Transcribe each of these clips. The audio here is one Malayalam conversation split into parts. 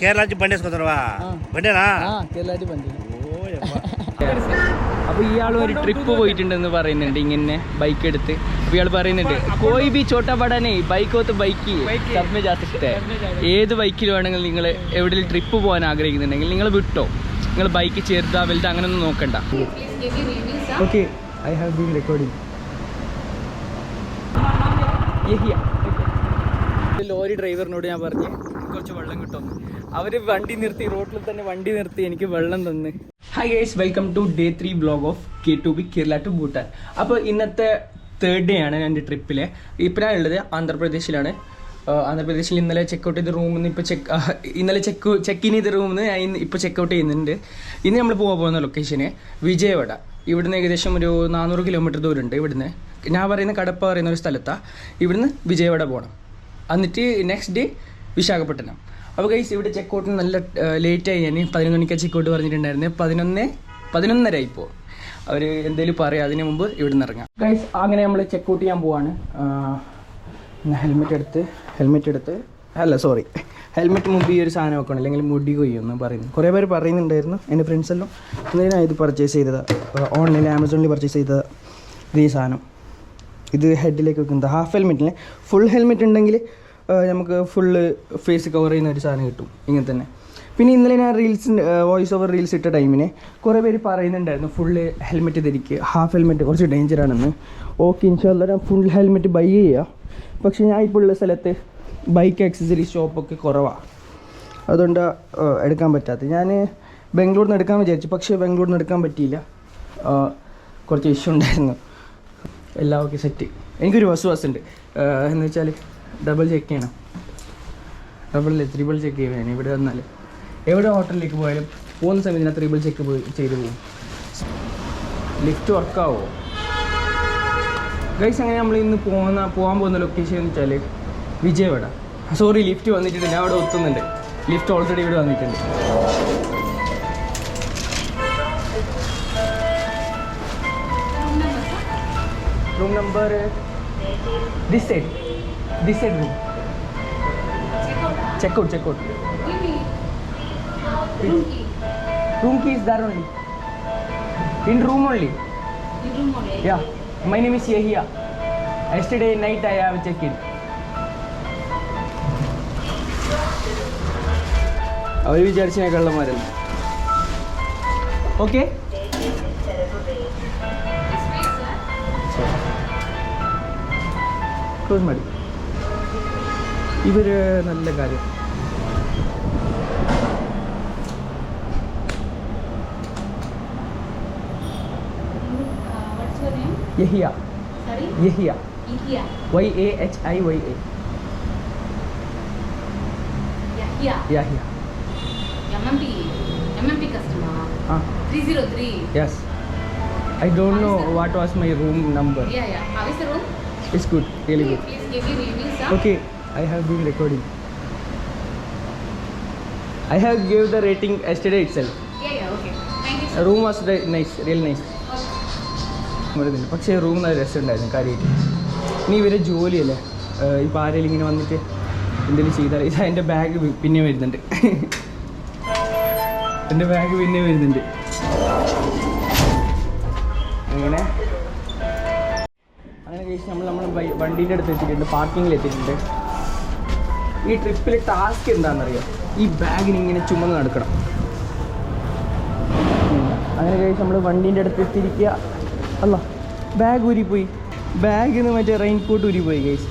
కేరళ నుంచి బండి వేసుకుంటారా? బండేనా? കേരള బండి. അപ്പോൾ ഇയാൾ ഒരു ട്രിപ്പ് പോയിട്ടുണ്ടെന്ന് പറയുന്നുണ്ട് ഇങ്ങനെ ബൈക്ക് എടുത്ത്. അപ്പോൾ ഇയാൾ പറയുന്നുണ്ട് കോയി ബി ചോട്ടാ പടാനേ ബൈക്കോത്ത് ബൈക്ക് സബ്മേ ജാത്തിഷ്ടേ. ഏത് ബൈക്കിൽ വേണമെങ്കിൽ നിങ്ങൾ എവിടെയും ട്രിപ്പ് പോകാൻ ആഗ്രഹിക്കുന്നുണ്ടെങ്കിൽ നിങ്ങൾ വിട്ടോ. നിങ്ങൾ ബൈക്ക് ചെറുതാ വലുതാ അങ്ങനെയൊന്നും നോക്കണ്ട. Okay, I have been recording. Lorry ഡ്രൈവറിനോട് ഞാൻ പറഞ്ഞ് കുറച്ച് വെള്ളം കിട്ടുമെന്ന്. അവർ വണ്ടി നിർത്തി, റോഡിൽ തന്നെ വണ്ടി നിർത്തി എനിക്ക് വെള്ളം തന്ന്. Hi guys, welcome to day 3 vlog of K2B Kerala to Bhutan. അപ്പോൾ ഇന്നത്തെ 3rd ഡേ ആണ് എൻ്റെ ട്രിപ്പിലെ. ഇപ്പോൾ ഞാൻ ഉള്ളത് ആന്ധ്രാപ്രദേശിലാണ്. ആന്ധ്രാപ്രദേശിൽ ഇന്നലെ ചെക്കൗട്ട് ചെയ്ത റൂമിൽ നിന്ന് ഇപ്പോൾ ഇന്നലെ ചെക്ക് ഇൻ ചെയ്ത റൂമിൽ നിന്ന് ഞാൻ ഇപ്പോൾ ചെക്കൗട്ട് ചെയ്യുന്നുണ്ട്. ഇന്ന് നമ്മൾ പോകാൻ പോകുന്ന ലൊക്കേഷന് വിജയവാഡ. ഇവിടുന്ന് ഏകദേശം ഒരു 400 കിലോമീറ്റർ ദൂരമുണ്ട്. ഇവിടുന്ന് ഞാൻ പറയുന്ന കടപ്പ പറയുന്ന ഒരു സ്ഥലത്താണ്. ഇവിടുന്ന് വിജയവാഡ പോകണം. എന്നിട്ട് നെക്സ്റ്റ് ഡേ വിശാഖപട്ടണം. അപ്പോൾ ഗൈസ് ഇവിടെ ചെക്കൗട്ടിന് നല്ല ലേറ്റായി. ഞാൻ 11 മണിക്ക് ചെക്കൗട്ട് പറഞ്ഞിട്ടുണ്ടായിരുന്നു. 11:30 ഇപ്പോൾ അവർ എന്തെങ്കിലും പറയാം. അതിന് മുമ്പ് ഇവിടെ നിന്ന് ഇറങ്ങാം. ഗൈസ് അങ്ങനെ നമ്മൾ ചെക്കൗട്ട് ചെയ്യാൻ പോവാണ്. ഹെൽമെറ്റ് എടുത്ത് ഹെൽമെറ്റ് മുമ്പ് ഈ ഒരു സാധനം വെക്കണം, അല്ലെങ്കിൽ മുടി കൊയ്യുമെന്ന് പറയുന്നു. കുറേ പേര് പറയുന്നുണ്ടായിരുന്നു. എൻ്റെ ഫ്രണ്ട്സെല്ലാം ഞാൻ ഇത് പർച്ചേസ് ചെയ്തതാണ്, ഓൺലൈനിൽ ആമസോണിൽ പർച്ചേസ് ചെയ്തതാണ്. ഇത് ഈ സാധനം, ഇത് ഹെഡിലേക്ക് വെക്കുന്നത്. ഹാഫ് ഹെൽമെറ്റിന്. ഫുൾ ഹെൽമെറ്റ് ഉണ്ടെങ്കിൽ നമുക്ക് ഫുള്ള് ഫേസ് കവർ ചെയ്യുന്ന ഒരു സാധനം കിട്ടും ഇങ്ങനെ തന്നെ. പിന്നെ ഇന്നലെ ഞാൻ വോയിസ് ഓവർ റീൽസ് ഇട്ട ടൈമിന് കുറേ പേര് പറയുന്നുണ്ടായിരുന്നു ഫുള്ള് ഹെൽമെറ്റ് ധരിക്കുക, ഹാഫ് ഹെൽമെറ്റ് കുറച്ച് ഡേഞ്ചറാണെന്ന്. ഓക്കെ, ഇൻഷാല്ലാ ഞാൻ ഫുൾ ഹെൽമെറ്റ് ബൈ ചെയ്യുക. പക്ഷേ ഞാൻ ഇപ്പോൾ ഉള്ള സ്ഥലത്ത് ബൈക്ക് ആക്സസറീസ് ഷോപ്പൊക്കെ കുറവാണ്, അതുകൊണ്ട് എടുക്കാൻ പറ്റാത്തത്. ഞാൻ ബാംഗ്ലൂരിൽ നിന്ന് എടുക്കാൻ വിചാരിച്ചു, പക്ഷേ ബാംഗ്ലൂരിൽ നിന്ന് എടുക്കാൻ പറ്റിയില്ല. കുറച്ച് ഇഷ്യൂ ഉണ്ടായിരുന്നു. എല്ലാം ഓക്കെ, സെറ്റ്. എനിക്കൊരു വസുണ്ട് എന്ന് വെച്ചാൽ ഡബിൾ ചെക്ക് ചെയ്യണം. ത്രിബിൾ ചെക്ക് ചെയ്യണം. ഇവിടെ വന്നാൽ എവിടെ ഹോട്ടലിലേക്ക് പോയാലും പോകുന്ന സമയത്ത് ഞാൻ ത്രിബിൾ ചെക്ക് ചെയ്ത് പോകും. ലിഫ്റ്റ് വർക്കാവോ ഗൈസ്? അങ്ങനെ നമ്മൾ ഇന്ന് പോകാൻ പോകുന്ന ലൊക്കേഷൻ എന്ന് വെച്ചാൽ വിജയവാഡ. സോറി, ലിഫ്റ്റ് വന്നിട്ടുണ്ട്. ഞാൻ അവിടെ ഒത്തുന്നുണ്ട്. ലിഫ്റ്റ് ഓൾറെഡി ഇവിടെ വന്നിട്ടുണ്ട്. Room number this side room. check out room key is there only, in room only. Yeah, my name is Yehia. Yesterday night I have checked in. അവർ വിചാരിച്ച കള്ളന്മാരല്ല. ഓക്കെ, ക്ലോസ് ಮಾಡಿ. ഇവർ നല്ല കാര്യം. Yahia YAHIA Yahia. MMP customer. 303. Yes, I don't know what was my room number. Yeah. How is the room? It's good, really good. Please give your reviews, sir. Okay, I have been recording. I have gave the rating yesterday itself. Yeah, okay. Thank you, sir. Room was nice, real nice. Okay. പക്ഷേ റൂം നല്ല രസമുണ്ടായിരുന്നു കാര്യമായിട്ട്. ഇനി ഇവരെ ജോലിയല്ലേ, ഇപ്പോൾ ആരെങ്കിലും ഇങ്ങനെ വന്നിട്ട് എന്തെങ്കിലും ചെയ്താൽ. ഇത് എൻ്റെ ബാഗ് പിന്നെ വരുന്നുണ്ട്. എൻ്റെ ബാഗ് പിന്നെ വരുന്നുണ്ട്. അങ്ങനെ കഴിച്ച് നമ്മൾ വണ്ടീൻ്റെ അടുത്ത് എത്തിയിട്ടുണ്ട്, പാർക്കിങ്ങിൽ എത്തിയിട്ടുണ്ട്. ഈ ട്രിപ്പിൽ ടാസ്ക് എന്താണെന്നറിയാം, ഈ ബാഗിന് ഇങ്ങനെ ചുമന്ന് നടക്കണം. അങ്ങനെ കഴിച്ച് നമ്മൾ വണ്ടീൻ്റെ അടുത്ത് എത്തിയിരിക്കുക. അല്ല, ബാഗ് ഊരിപ്പോയി. ബാഗിൽ നിന്ന് മറ്റേ റെയിൻ കോട്ട് ഊരിപ്പോയി ഗൈസ്.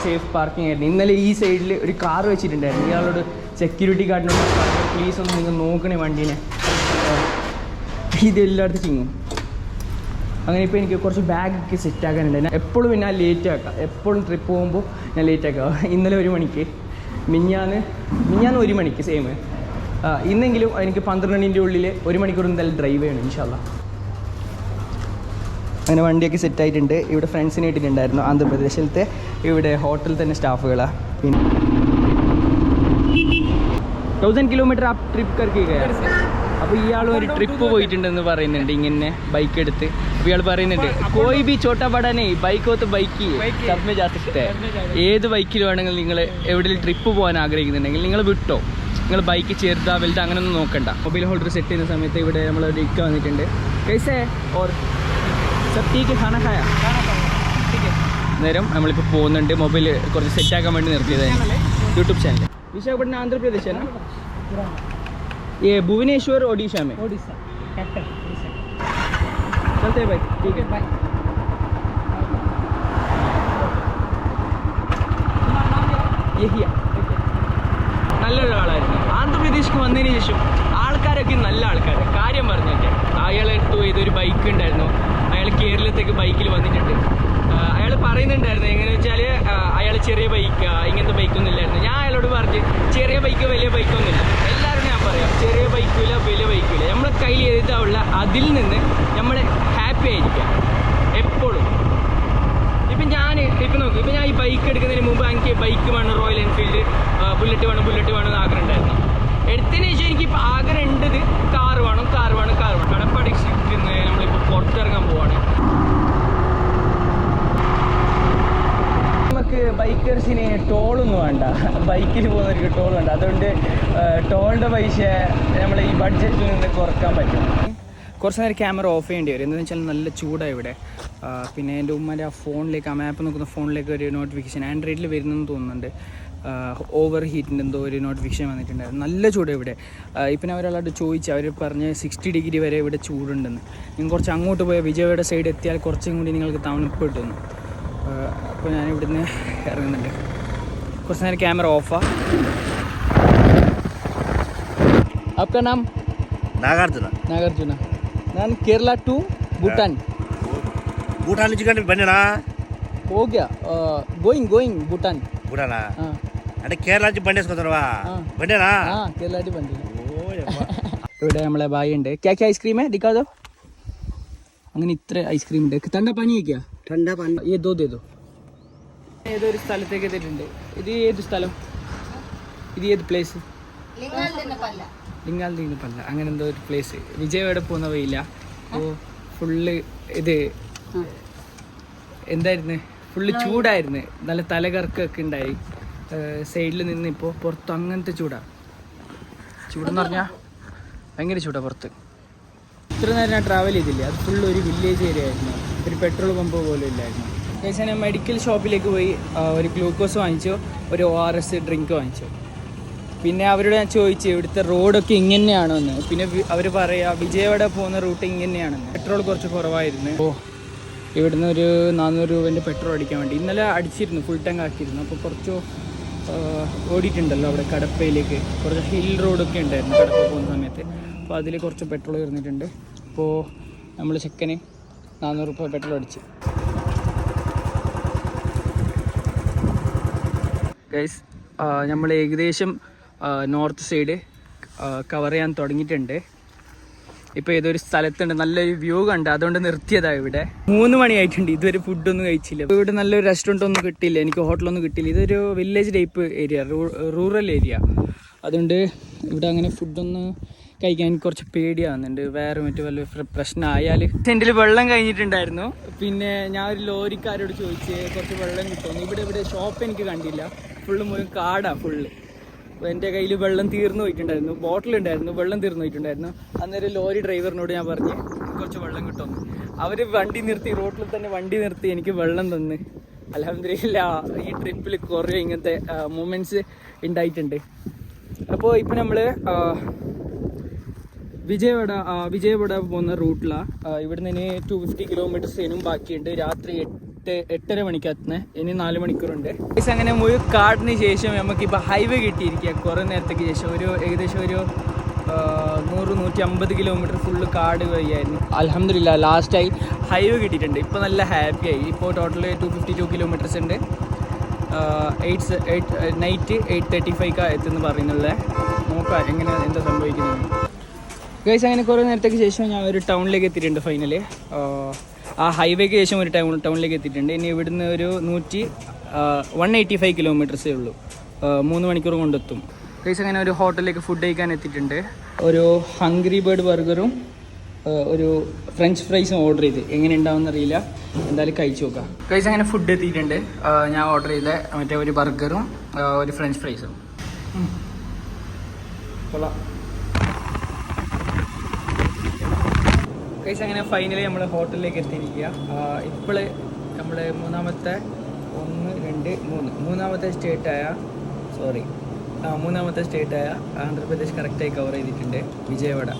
സേഫ് പാർക്കിംഗ് ആയിരുന്നു. ഇന്നലെ ഈ സൈഡിൽ ഒരു കാർ വെച്ചിട്ടുണ്ടായിരുന്നു. ഇയാളോട് സെക്യൂരിറ്റി ഗാർഡിനോട് പ്ലീസ് ഒന്ന് നിങ്ങൾ നോക്കണേ വണ്ടീനെ, ഇതെല്ലായിടത്തും ചിങ്ങും. അങ്ങനെ ഇപ്പോൾ എനിക്ക് കുറച്ച് ബാഗൊക്കെ സെറ്റാക്കാനുണ്ട്. ഞാൻ എപ്പോഴും ഞാൻ ലേറ്റ് ആക്കാം, എപ്പോഴും ട്രിപ്പ് പോകുമ്പോൾ ഞാൻ ലേറ്റ് ആക്കാം. ഇന്നലെ 1 മണിക്ക്, മിഞ്ഞാന്ന് 1 മണിക്ക് സെയിം. ഇന്നെങ്കിലും എനിക്ക് 12 മണിൻ്റെ ഉള്ളിൽ 1 മണിക്കൂർ എന്തായാലും ഡ്രൈവ് ചെയ്യണം ഇൻഷാല്ലാ. അങ്ങനെ വണ്ടിയൊക്കെ സെറ്റായിട്ടുണ്ട്. ഇവിടെ ഫ്രണ്ട്സിനെ ഇട്ടിട്ടുണ്ടായിരുന്നു ആന്ധ്രാപ്രദേശിലത്തെ. ഇവിടെ ഹോട്ടലിൽ തന്നെ സ്റ്റാഫുകളാണ്. പിന്നെ 1000 കിലോമീറ്റർ ആ ട്രിപ്പ് കറക്കി. അപ്പോൾ ഇയാളും ഒരു ട്രിപ്പ് പോയിട്ടുണ്ടെന്ന് പറയുന്നുണ്ട് ഇങ്ങനെ ബൈക്ക് എടുത്ത്. ഇയാൾ പറയുന്നുണ്ട് കോയി ബി ചോട്ടാ പടാനേ ബൈക്കോത്ത് ബൈക്ക് സബ്മേ ജാത്തിട്ട് ഏത് ബൈക്കിൽ വേണമെങ്കിൽ നിങ്ങൾ എവിടെയും ട്രിപ്പ് പോകാൻ ആഗ്രഹിക്കുന്നുണ്ടെങ്കിൽ നിങ്ങൾ വിട്ടോ. നിങ്ങൾ ബൈക്ക് ചെറുതാ വലുതാ അങ്ങനെയൊന്നും നോക്കണ്ട. മൊബൈൽ ഹോൾഡർ സെറ്റ് ചെയ്യുന്ന സമയത്ത് ഇവിടെ നമ്മൾ ഇക്ക വന്നിട്ടുണ്ട്. കൈസേ ഓർ സബ്റ്റീക്ക് ഖാന ഖായ നേരം നമ്മളിപ്പോൾ പോകുന്നുണ്ട്. മൊബൈൽ കുറച്ച് സെറ്റാക്കാൻ വേണ്ടി നിർത്തിയതായിരുന്നു. YouTube channel. വിശാഖപട്ടണം ആന്ധ്രാപ്രദേശ് ആണ്. ये भुवनेश्वर ओडिशा में. ओडिशा कैपिटल चलते हैं भाई. ठीक है. യഹിയ നല്ലൊരാളായിരുന്നു. ആന്ധ്രാപ്രദേശിക്ക് വന്നതിന് ശേഷം ആൾക്കാരൊക്കെ നല്ല ആൾക്കാർ. കാര്യം പറഞ്ഞിട്ട് അയാളെടുത്തു ഇതൊരു ബൈക്ക് ഉണ്ടായിരുന്നു. അയാൾ കേരളത്തേക്ക് ബൈക്കിൽ വന്നിട്ടുണ്ട്. അയാൾ പറയുന്നുണ്ടായിരുന്നു എങ്ങനെയാണെന്ന് വെച്ചാൽ അയാൾ ചെറിയ ബൈക്ക് ഇങ്ങനത്തെ ബൈക്കൊന്നും ഇല്ലായിരുന്നു. ഞാൻ അയാളോട് പറഞ്ഞു ചെറിയ ബൈക്ക് വലിയ ബൈക്കൊന്നുമില്ല. എല്ലാവരും ഞാൻ പറയാം ചെറിയ ബൈക്കില്ല വലിയ ബൈക്കില്ല. നമ്മളെ കയ്യിൽ എഴുതാവുള്ള അതിൽ നിന്ന് നമ്മൾ ഹാപ്പി ആയിരിക്കാം എപ്പോഴും. ഇപ്പം നോക്കി ഇപ്പം ഞാൻ ഈ ബൈക്ക് എടുക്കുന്നതിന് മുമ്പ് എനിക്ക് ബൈക്ക് വേണം, റോയൽ എൻഫീൽഡ്, ബുള്ളറ്റ് വേണം എന്ന് ആഗ്രഹം ഉണ്ടായിരുന്നു. എടുത്തതിന് ശേഷം എനിക്കിപ്പോൾ ആഗ്രഹം ഉണ്ടത് കാറ് വേണം. കടപ്പാട് ഡിസ്ട്രിക്റ്റിൽ നിന്ന് നമ്മളിപ്പോൾ പുറത്തിറങ്ങാൻ പോവാണ്. നമുക്ക് ബൈക്കേഴ്സിന് ടോളൊന്നും വേണ്ട, ബൈക്കിൽ പോകുന്നവർക്ക് ടോൾ വേണ്ട. അതുകൊണ്ട് ടോളിൻ്റെ പൈസ നമ്മൾ ഈ ബഡ്ജറ്റിൽ നിന്ന് കുറക്കാൻ പറ്റും. കുറച്ച് നേരം ക്യാമറ ഓഫ് ചെയ്യേണ്ടി വരും. എന്താണെന്ന് വെച്ചാൽ നല്ല ചൂടാണ് ഇവിടെ. പിന്നെ എൻ്റെ ഉമ്മൻ്റെ ആ ഫോണിലേക്ക്, ആ മാപ്പ് നോക്കുന്ന ഫോണിലേക്ക് ഒരു നോട്ടിഫിക്കേഷൻ ആൻഡ്രോയിഡിൽ വരുന്നെന്ന് തോന്നുന്നുണ്ട്. ഓവർ ഹീറ്റിൻ്റെ എന്തോ ഒരു നോട്ടിഫിക്കേഷൻ വന്നിട്ടുണ്ടായിരുന്നു. നല്ല ചൂട് ഇവിടെ. ഇപ്പം അവരൊരാളോട് ചോദിച്ചു, അവർ പറഞ്ഞ് 60 ഡിഗ്രി വരെ ഇവിടെ ചൂടുണ്ടെന്ന്. നിങ്ങൾ കുറച്ച് അങ്ങോട്ട് പോയ വിജയയുടെ സൈഡ് എത്തിയാൽ കുറച്ചും കൂടി നിങ്ങൾക്ക് തണുപ്പ് കിട്ടുന്നു. അപ്പോൾ ഞാനിവിടുന്ന് ഇറങ്ങുന്നുണ്ട്. കുറച്ച് നേരം ക്യാമറ ഓഫാ. आपका नाम? नागार्जुन. ನಾನು ಕೇರಳ ಟು ಭೂಟಾನ್. ಭೂಟಾನ್ ಚಿಕನ್ ಬಂದೇನ हो गया ಗೋಯಿಂಗ್ ಭೂಟಾನ್. ಭೂಟಾನ అంటే కేరళ నుంచి బండేసుకుంటారా బండేనా കേരള ടു ബണ്ടി. ഇവിടെ നമ്മളെ ബായി ഉണ്ട്. ക്യാ ഐസ്ക്രീം है दिखा दो. അങ്ങനെ ഇത്ര ഐസ്ക്രീം ഉണ്ട്. തണ്ട പനിയൊക്കെയാ? ठंडा पानी ये दो दे दो. ഏതൊരു സ്ഥലത്തേക്ക് എത്തിയിട്ടുണ്ട്. ഇത് ഏത് സ്ഥലം? ഇത് ഏത് പ്ലേസ്? ലിംഗാൽദീനപ്പല്ല അങ്ങനെ എന്തോ ഒരു പ്ലേസ്. വിജയവാഡ പോകുന്ന വഴിയില്ല. അപ്പോൾ ഫുള്ള് ഇത് എന്തായിരുന്നു, ഫുള്ള് ചൂടായിരുന്നു. നല്ല തലകറക്കൊക്കെ ഉണ്ടായി. സൈഡിൽ നിന്ന് ഇപ്പോൾ പുറത്ത് അങ്ങനത്തെ ചൂടാണ്. ചൂടെന്ന് പറഞ്ഞാൽ ഭയങ്കര ചൂടാണ് പുറത്ത്. ഇത്ര നേരം ഞാൻ ട്രാവൽ ചെയ്തില്ല. അത് ഫുള്ള് ഒരു വില്ലേജ് ഏരിയ ആയിരുന്നു. ഒരു പെട്രോൾ പമ്പ് പോലും ഇല്ലായിരുന്നു. ഏകദേശം ഞാൻ മെഡിക്കൽ ഷോപ്പിലേക്ക് പോയി ഒരു ഗ്ലൂക്കോസ് വാങ്ങിച്ചു, ഒരു ORS ഡ്രിങ്ക് വാങ്ങിച്ചു. പിന്നെ അവരോട് ഞാൻ ചോദിച്ചു ഇവിടുത്തെ റോഡൊക്കെ ഇങ്ങനെയാണോ എന്ന്. പിന്നെ അവർ പറയുക വിജയവാഡ പോകുന്ന റൂട്ട് ഇങ്ങനെയാണെന്ന്. പെട്രോൾ കുറച്ച് കുറവായിരുന്നു. അപ്പോൾ ഇവിടുന്ന് ഒരു 400 രൂപേൻ്റെ പെട്രോൾ അടിക്കാൻ വേണ്ടി ഇന്നലെ അടിച്ചിരുന്നു, ഫുൾ ടാങ്ക് ആക്കിയിരുന്നു. അപ്പോൾ കുറച്ച് ഓടിയിട്ടുണ്ടല്ലോ അവിടെ കടപ്പയിലേക്ക്. കുറച്ച് ഹിൽ റോഡൊക്കെ ഉണ്ടായിരുന്നു കടപ്പ പോകുന്ന സമയത്ത്. അപ്പോൾ അതിൽ കുറച്ച് പെട്രോൾ തീർന്നിട്ടുണ്ട്. അപ്പോൾ നമ്മൾ ചെക്കന് 400 രൂപ പെട്രോൾ അടിച്ച്. ഗൈസ് നമ്മൾ ഏകദേശം നോർത്ത് സൈഡ് കവർ ചെയ്യാൻ തുടങ്ങിയിട്ടുണ്ട്. ഇപ്പോൾ ഏതൊരു സ്ഥലത്തുണ്ട്, നല്ലൊരു വ്യൂ കണ്ട്, അതുകൊണ്ട് നിർത്തിയതാണ്. ഇവിടെ 3 മണിയായിട്ടുണ്ട്, ഇതുവരെ ഫുഡൊന്നും കഴിച്ചില്ല. ഇവിടെ നല്ലൊരു റെസ്റ്റോറൻ്റ് ഒന്നും കിട്ടിയില്ല, എനിക്ക് ഹോട്ടലൊന്നും കിട്ടിയില്ല. ഇതൊരു village type area, rural area. അതുകൊണ്ട് ഇവിടെ അങ്ങനെ ഫുഡൊന്നും കഴിക്കാൻ എനിക്ക് കുറച്ച് പേടിയാവുന്നുണ്ട്. വേറെ വല്ല പ്രശ്നമായാൽ. എൻ്റെ വെള്ളം കഴിഞ്ഞിട്ടുണ്ടായിരുന്നു. പിന്നെ ഞാൻ ഒരു ലോറിക്കാരോട് ചോദിച്ച് കുറച്ച് വെള്ളം കിട്ടുന്നു. ഇവിടെ ഷോപ്പ് എനിക്ക് കണ്ടില്ല, ഫുള്ള് മുഴുവൻ കാടാണ് ഫുള്ള്. അപ്പോൾ എൻ്റെ കയ്യിൽ വെള്ളം തീർന്നു പോയിട്ടുണ്ടായിരുന്നു, ബോട്ടിലുണ്ടായിരുന്നു, വെള്ളം തീർന്നു പോയിട്ടുണ്ടായിരുന്നു. അന്നേരം ലോറി ഡ്രൈവറിനോട് ഞാൻ പറഞ്ഞ് കുറച്ച് വെള്ളം കിട്ടുമെന്ന്. അവർ വണ്ടി നിർത്തി, റോഡിൽ തന്നെ വണ്ടി നിർത്തി എനിക്ക് വെള്ളം തന്ന്. അൽഹംദുലില്ലാഹ് ഈ ട്രിപ്പിൽ കുറേ ഇങ്ങനത്തെ മൊമെൻറ്റ്സ് ഉണ്ടായിട്ടുണ്ട്. അപ്പോൾ ഇപ്പോൾ നമ്മൾ വിജയവാഡ പോകുന്ന റൂട്ടിലാണ്. ഇവിടുന്ന് ഇനി 250 കിലോമീറ്റേഴ്സിനും ബാക്കിയുണ്ട്. രാത്രി 8:30 മണിക്കെത്തുന്നത്. ഇനി 4 മണിക്കൂറുണ്ട്. അങ്ങനെ മുഴുവൻ കാടിന് ശേഷം നമുക്കിപ്പോൾ ഹൈവേ കിട്ടിയിരിക്കുക. കുറേ നേരത്തേക്ക് ശേഷം ഏകദേശം ഒരു 100-150 കിലോമീറ്റർ ഫുള്ള് കാട് വഴിയായിരുന്നു. അൽഹംദുലില്ലാഹ് ലാസ്റ്റായി ഹൈവേ കിട്ടിയിട്ടുണ്ട്. ഇപ്പോൾ നല്ല ഹാപ്പിയായി. ഇപ്പോൾ ടോട്ടൽ 252 കിലോമീറ്റേഴ്സ് ഉണ്ട്. നൈറ്റ് 8:35 എത്തുമെന്ന് പറയുന്നത്. നോക്കാം എങ്ങനെ എന്താ സംഭവിക്കുന്നത്. ഗൈസ് അങ്ങനെ കുറേ നേരത്തേക്ക് ശേഷം ഞാൻ ഒരു ടൗണിലേക്ക് എത്തിയിട്ടുണ്ട് ഫൈനലി. ആ ഹൈവേക്ക് ശേഷം ഒരു ടൗണിലേക്ക് എത്തിയിട്ടുണ്ട്. ഇനി ഇവിടുന്ന് ഒരു 185 കിലോമീറ്റേഴ്സേ ഉള്ളൂ. 3 മണിക്കൂർ കൊണ്ടെത്തും. ഗൈസ് അങ്ങനെ ഒരു ഹോട്ടലിലേക്ക് ഫുഡ് കഴിക്കാൻ എത്തിയിട്ടുണ്ട്. ഒരു ഹംഗ്രി ബേർഡ് ബർഗറും ഒരു ഫ്രഞ്ച് ഫ്രൈസും ഓർഡർ ചെയ്ത് എങ്ങനെ ഉണ്ടാവും അറിയില്ല, എന്തായാലും കഴിച്ചു നോക്കാം. കഴിച്ച് അങ്ങനെ ഫുഡ് എത്തിയിട്ടുണ്ട്. ഞാൻ ഓർഡർ ചെയ്ത മറ്റേ ഒരു ബർഗറും ഒരു ഫ്രഞ്ച് ഫ്രൈസും. കൊള്ളാം. കഴിച്ച് അങ്ങനെ ഫൈനലി നമ്മൾ ഹോട്ടലിലേക്ക് എത്തിയിരിക്കുക. ഇപ്പോൾ നമ്മൾ മൂന്നാമത്തെ സ്റ്റേറ്റായ ആന്ധ്രാപ്രദേശ് കറക്റ്റായി കവർ ചെയ്തിട്ടുണ്ട്. വിജയവാഡ.